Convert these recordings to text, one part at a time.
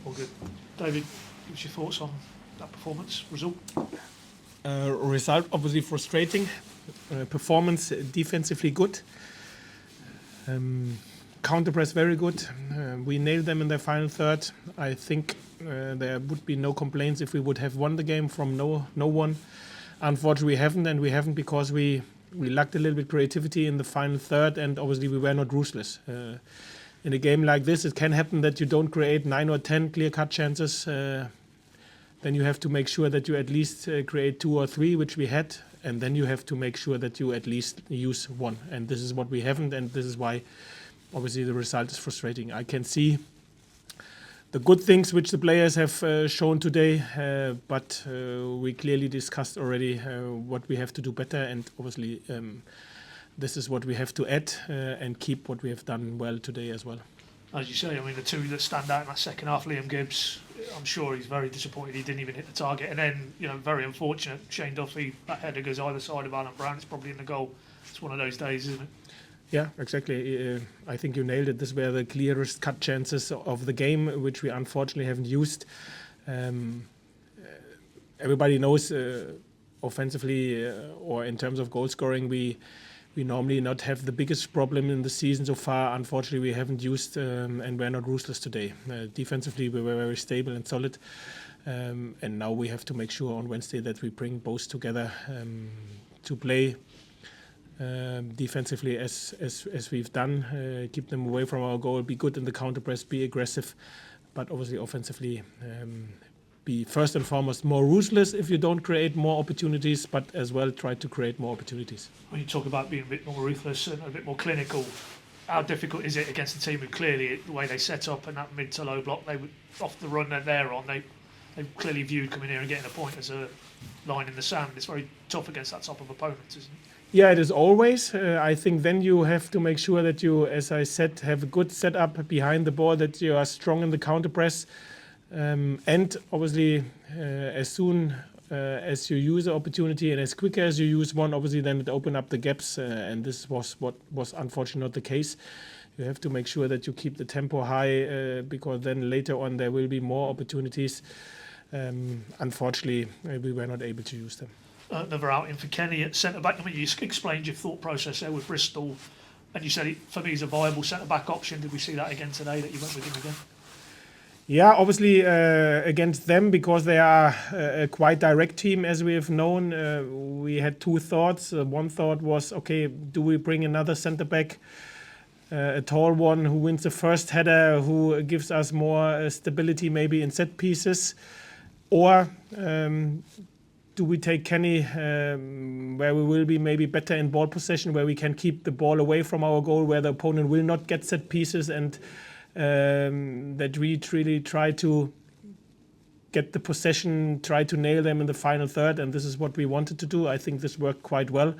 All good. David, what's your thoughts on that performance result? Result obviously frustrating. Performance defensively good. Counter press very good. We nailed them in the final third. I think there would be no complaints if we would have won the game from no one. Unfortunately, we haven't, and we haven't because we lacked a little bit creativity in the final third, and obviously we were not ruthless. In a game like this, it can happen that you don't create 9 or 10 clear-cut chances. Then you have to make sure that you at least create 2 or 3, which we had, and then you have to make sure that you at least use 1. And this is what we haven't, and this is why obviously the result is frustrating. I can see the good things which the players have shown today, but we clearly discussed already what we have to do better, and obviously this is what we have to add and keep what we have done well today as well. As you say, I mean, the two that stand out in that second half, Liam Gibbs, I'm sure he's very disappointed he didn't even hit the target. And then, very unfortunate, Shane Duffy, that header goes either side of Alan Brown. It's probably in the goal. It's one of those days, isn't it? Yeah, exactly. I think you nailed it. These were the clearest cut chances of the game, which we unfortunately haven't used. Everybody knows offensively or in terms of goal scoring, we normally not have the biggest problem in the season so far. Unfortunately, we haven't used and we're not ruthless today. Defensively, we were very stable and solid. And now we have to make sure on Wednesday that we bring both together to play defensively as we've done. Keep them away from our goal, be good in the counter press, be aggressive. But obviously offensively, be first and foremost more ruthless if you don't create more opportunities, but as well try to create more opportunities. When you talk about being a bit more ruthless and a bit more clinical, how difficult is it against a team who clearly, the way they set up and that mid to low block, they would, off the run that they're on, they clearly viewed coming here and getting a point as a line in the sand. It's very tough against that type of opponent, isn't it? Yeah, it is always. I think then you have to make sure that you, as I said, have a good setup behind the ball, that you are strong in the counter press. And obviously, as soon as you use the opportunity and as quick as you use one, obviously then it open up the gaps. And this was what was unfortunately not the case. You have to make sure that you keep the tempo high because then later on there will be more opportunities. Unfortunately, we were not able to use them. Another outing for Kenny at centre-back. I mean, you explained your thought process there with Bristol, and you said it, for me, is a viable centre-back option. Did we see that again today, that you went with him again? Yeah, obviously against them, because they are a quite direct team, as we have known. We had 2 thoughts. One thought was, okay, do we bring another centre-back, a tall one who wins the first header, who gives us more stability maybe in set pieces, or do we take Kenny where we will be maybe better in ball possession, where we can keep the ball away from our goal, where the opponent will not get set pieces, and that we really try to get the possession, try to nail them in the final third, and this is what we wanted to do. I think this worked quite well.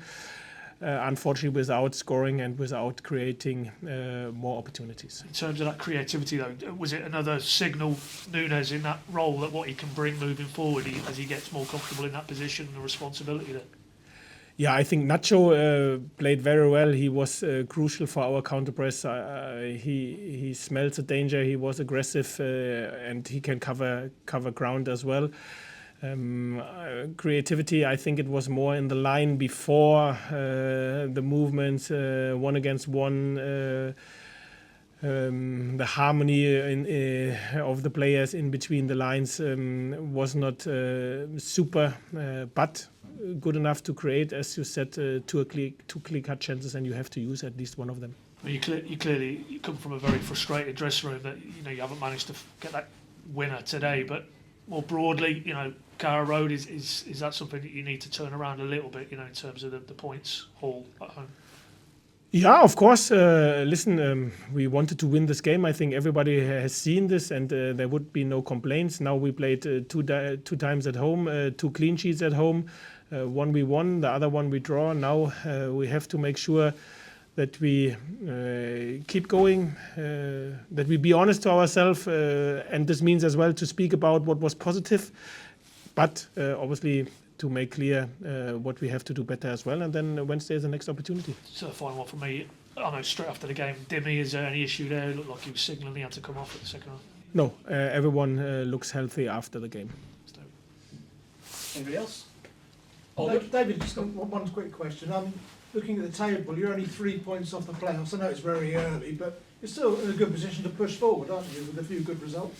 Unfortunately, without scoring and without creating more opportunities. In terms of that creativity, though, was it another signal, Nunes, in that role, that what he can bring moving forward as he gets more comfortable in that position and the responsibility there? Yeah, I think Nacho played very well. He was crucial for our counter press. He smells the danger. He was aggressive and he can cover ground as well. Creativity, I think it was more in the line before the movements, 1 against 1, the harmony of the players in between the lines was not super, but good enough to create, as you said, 2 clear-cut chances, and you have to use at least one of them. Well, you clearly come from a very frustrated dressing room that you haven't managed to get that winner today, but more broadly, Carrow Road, is that something that you need to turn around a little bit, in terms of the points haul at home? Yeah, of course. Listen, we wanted to win this game. I think everybody has seen this, and there would be no complaints. Now we played 2 times at home, 2 clean sheets at home. 1 we won, the other 1 we draw. Now we have to make sure that we keep going, that we be honest to ourselves, and this means as well to speak about what was positive, but obviously to make clear what we have to do better as well, and then Wednesday is the next opportunity. So the final one for me, I know straight after the game, Dimmy, is there any issue there? It looked like he was signalling he had to come off at the second half. No, everyone looks healthy after the game. Anybody else? David, just got one quick question. Looking at the table, you're only 3 points off the playoffs. I know it's very early, but you're still in a good position to push forward, aren't you, with a few good results?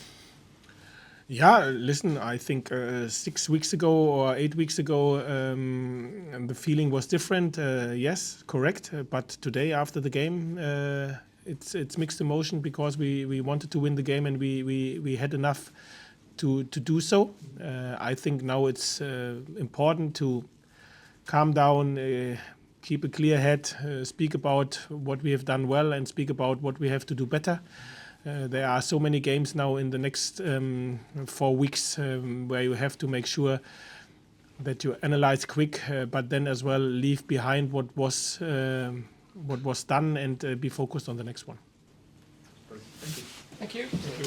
Yeah, listen, I think 6 weeks ago or 8 weeks ago, the feeling was different. Yes, correct. But today, after the game, it's mixed emotion because we wanted to win the game and we had enough to do so. I think now it's important to calm down, keep a clear head, speak about what we have done well and speak about what we have to do better. There are so many games now in the next 4 weeks where you have to make sure that you analyze quick, but then as well leave behind what was done and be focused on the next one. Thank you. Thank you.